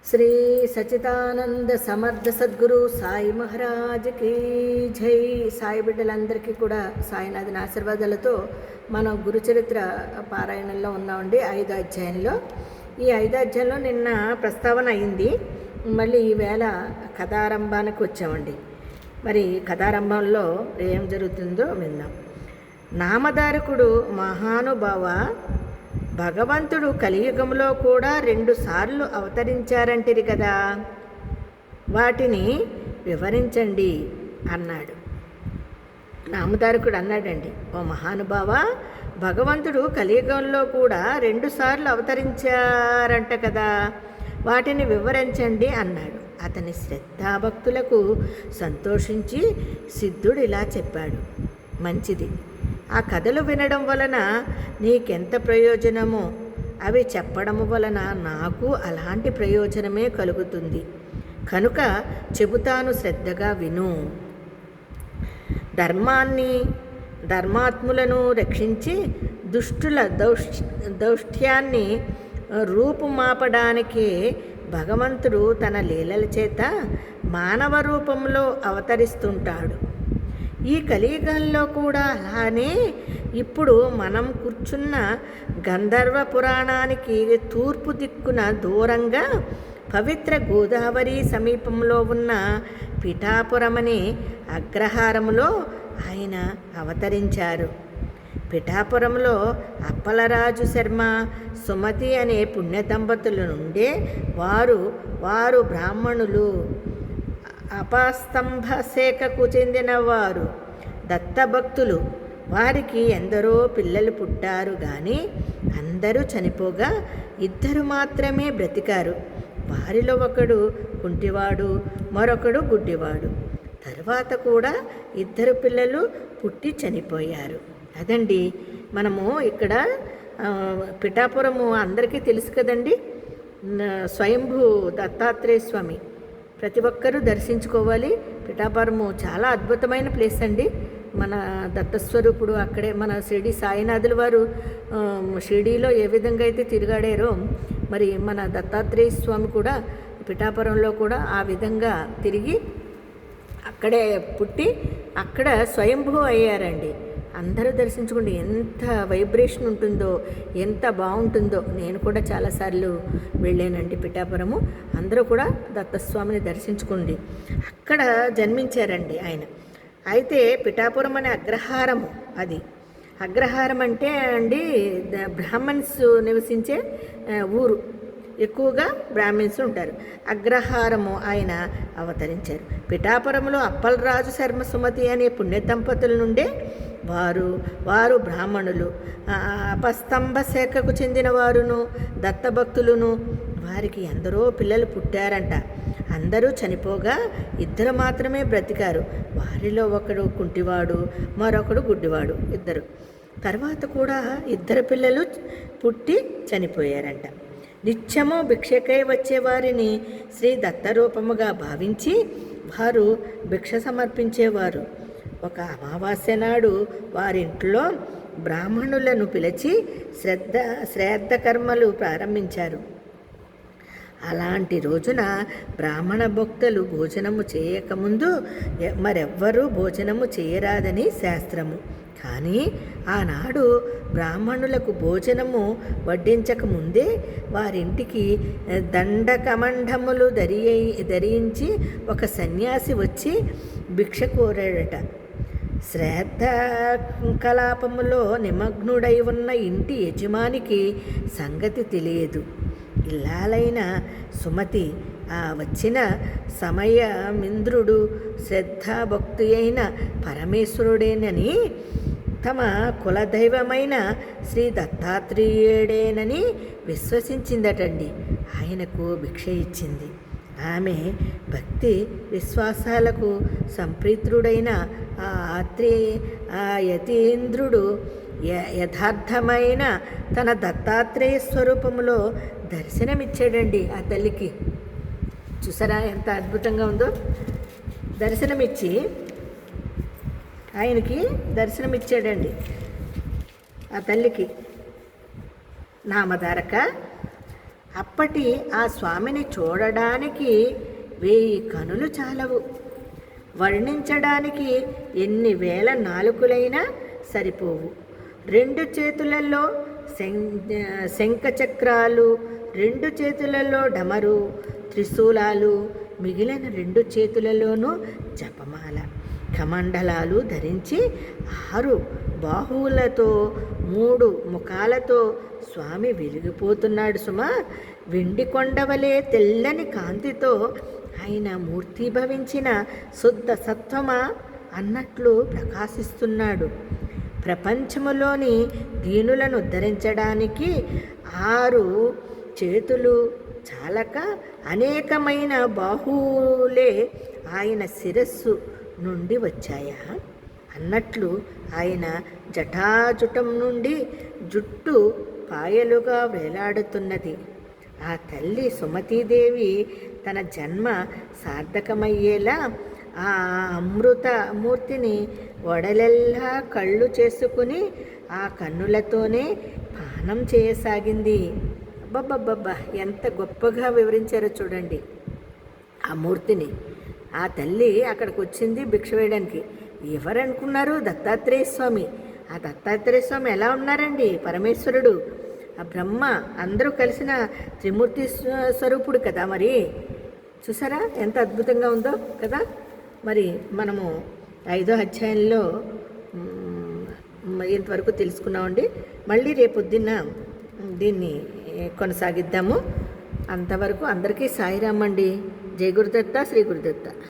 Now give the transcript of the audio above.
శ్రీ సచిదానంద సమర్థ సద్గురు సాయి మహారాజ్కి జై. సాయి బిడ్డలందరికీ కూడా సాయినాథుని ఆశీర్వాదాలతో మనం గురుచరిత్ర పారాయణంలో ఉన్నామండి. 5వ అధ్యాయంలో. ఈ 5వ అధ్యాయంలో నిన్న ప్రస్తావన అయింది. మళ్ళీ ఈవేళ కథారంభానికి వచ్చామండి. మరి కథారంభంలో ఏం జరుగుతుందో విందాం. నామధారకుడు మహానుభావ, భగవంతుడు కలియుగంలో కూడా 2 సార్లు అవతరించారంటిరి కదా, వాటిని వివరించండి అన్నాడు. నామధారకుడు అన్నాడండి, ఓ మహానుభావ, భగవంతుడు కలియుగంలో కూడా 2 సార్లు అవతరించారంట కదా, వాటిని వివరించండి అన్నాడు. అతని శ్రద్ధాభక్తులకు సంతోషించి సిద్ధుడు ఇలా చెప్పాడు, మంచిది, ఆ కథలు వినడం వలన నీకెంత ప్రయోజనమో అవి చెప్పడం వలన నాకు అలాంటి ప్రయోజనమే కలుగుతుంది. కనుక చెబుతాను, శ్రద్ధగా విను. ధర్మాత్ములను రక్షించి దుష్టుల దౌష్ట్యాన్ని రూపుమాపడానికే భగవంతుడు తన లీలల చేత మానవ రూపంలో అవతరిస్తుంటాడు. ఈ కలియుగంలో కూడా అలానే ఇప్పుడు మనం కూర్చున్న గంధర్వ పురాణానికి తూర్పు దిక్కున దూరంగా పవిత్ర గోదావరి సమీపంలో ఉన్న పిఠాపురమనే అగ్రహారములో ఆయన అవతరించారు. పిఠాపురంలో అప్పలరాజు శర్మ, సుమతి అనే పుణ్య దంపతుల నుండే వారు బ్రాహ్మణులు. అపస్తంభ శాఖకు చెందినవారు, దత్తభక్తులు. వారికి ఎందరో పిల్లలు పుట్టారు కానీ అందరూ చనిపోగా 2 మాత్రమే బ్రతికారు. వారిలో ఒకడు కుంటివాడు, మరొకడు గుడ్డివాడు. తర్వాత కూడా 2 పిల్లలు పుట్టి చనిపోయారు. అదండి మనము ఇక్కడ పిఠాపురము అందరికీ తెలుసు కదండి. స్వయంభూ దత్తాత్రేయ స్వామి ప్రతి ఒక్కరూ దర్శించుకోవాలి. పిఠాపురము చాలా అద్భుతమైన ప్లేస్ అండి. మన దత్తస్వరూపుడు అక్కడే. మన షిరిడి సాయినాథుల వారు షిరిడీలో ఏ విధంగా అయితే తిరిగాడారో, మరి మన దత్తాత్రేయ స్వామి కూడా పిఠాపురంలో కూడా ఆ విధంగా తిరిగి అక్కడే పుట్టి అక్కడ స్వయంభూ అయ్యారండి. అందరూ దర్శించుకోండి. ఎంత వైబ్రేషన్ ఉంటుందో, ఎంత బాగుంటుందో. నేను కూడా చాలాసార్లు వెళ్ళానండి పిఠాపురము. అందరూ కూడా దత్తస్వామిని దర్శించుకోండి. అక్కడ జన్మించారండి ఆయన. అయితే పిఠాపురం అనే అగ్రహారము, అది అగ్రహారం అంటే అండి బ్రాహ్మణ్స్ నివసించే ఊరు. ఎక్కువగా బ్రాహ్మిన్స్ ఉంటారు. అగ్రహారము ఆయన అవతరించారు. పిఠాపురంలో అప్పలరాజు శర్మ, సుమతి అనే పుణ్య దంపతుల నుండే వారు బ్రాహ్మణులు. అపస్తంభ శాఖకు చెందిన వారును, దత్తభక్తులను. వారికి ఎందరో పిల్లలు పుట్టారంట. అందరూ చనిపోగా 2 మాత్రమే బ్రతికారు. వారిలో ఒకడు కుంటివాడు, మరొకడు గుడ్డివాడు. 2. తర్వాత కూడా 2 పిల్లలు పుట్టి చనిపోయారంట. నిత్యము భిక్షకై వచ్చేవారిని శ్రీ దత్తరూపముగా భావించి వారు భిక్ష సమర్పించేవారు. ఒక అమావాస్య నాడు వారింట్లో బ్రాహ్మణులను పిలిచి శ్రాద్ధ కర్మలు ప్రారంభించారు. అలాంటి రోజున బ్రాహ్మణ భక్తులు భోజనము చేయకముందు మరెవ్వరూ భోజనము చేయరాదని శాస్త్రము. కానీ ఆనాడు బ్రాహ్మణులకు భోజనము వడ్డించకముందే వారింటికి దండకమండములు ధరించి ఒక సన్యాసి వచ్చి భిక్ష కోరాడట. శ్రాద్ధ కలాపములో నిమగ్నుడై ఉన్న ఇంటి యజమానికి సంగతి తెలియదు. ఇల్లాలైన సుమతి ఆ వచ్చిన సమయమింద్రుడు శ్రద్ధాభక్తి అయిన పరమేశ్వరుడేనని, తమ కులదైవమైన శ్రీ దత్తాత్రేయుడేనని విశ్వసించిందటండి. ఆయనకు భిక్ష ఇచ్చింది. ఆమె భక్తి విశ్వాసాలకు సంప్రీతుడైన ఆ యతీంద్రుడు యథార్థమైన తన దత్తాత్రేయ స్వరూపంలో దర్శనమిచ్చాడండి ఆ తల్లికి. చూసారా ఎంత అద్భుతంగా ఉందో. దర్శనమిచ్చి ఆయనకి దర్శనమిచ్చాడండి ఆ తల్లికి. నామధారక, అప్పటి ఆ స్వామిని చూడడానికి 1000 కనులు చాలవు. వర్ణించడానికి ఎన్ని వేల నాలుకలైనా సరిపోవు. 2 చేతులలో శంఖచక్రాలు, 2 చేతులలో డమరు, త్రిశూలాలు, మిగిలిన 2 చేతులలోనూ జపమాల, కమండలాలు ధరించి 6 బాహువులతో 3 ముఖాలతో స్వామి వెలిగిపోతున్నాడు సుమా. వెండి కొండవలే తెల్లని కాంతితో ఆయన మూర్తిభవించిన శుద్ధ సత్వమా అన్నట్లు ప్రకాశిస్తున్నాడు. ప్రపంచములోని దీనులను ఉద్ధరించడానికి 6 చేతులు చాలక అనేకమైన బాహువులే ఆయన శిరస్సు నుండి వచ్చాయా అన్నట్లు ఆయన జటాజుటం నుండి జుట్టు పాయలుగా వేలాడుతున్నది. ఆ తల్లి సుమతీదేవి తన జన్మ సార్థకమయ్యేలా ఆ అమృత మూర్తిని వడలెల్లా కళ్ళు చేసుకుని ఆ కన్నులతోనే పానం చేయసాగింది. అబ్బబ్బబ్బబ్బా, ఎంత గొప్పగా వివరించారో చూడండి ఆ మూర్తిని. ఆ తల్లి అక్కడికి వచ్చింది భిక్ష వేయడానికి. ఎవరనుకున్నారు? దత్తాత్రేయ స్వామి. ఆ దత్తాత్రేయ స్వామి ఎలా ఉన్నారండి? పరమేశ్వరుడు, ఆ బ్రహ్మ అందరూ కలిసిన త్రిమూర్తి స్వరూపుడు కదా. మరి చూసారా ఎంత అద్భుతంగా ఉందో కదా. మరి మనము 5వ అధ్యాయంలో ఇంతవరకు తెలుసుకున్నామండి. మళ్ళీ రేపొద్దున్న దీన్ని కొనసాగిద్దాము. అంతవరకు అందరికీ సాయిరామ్ అండి. జై గురుదత్త, శ్రీ గురుదత్త.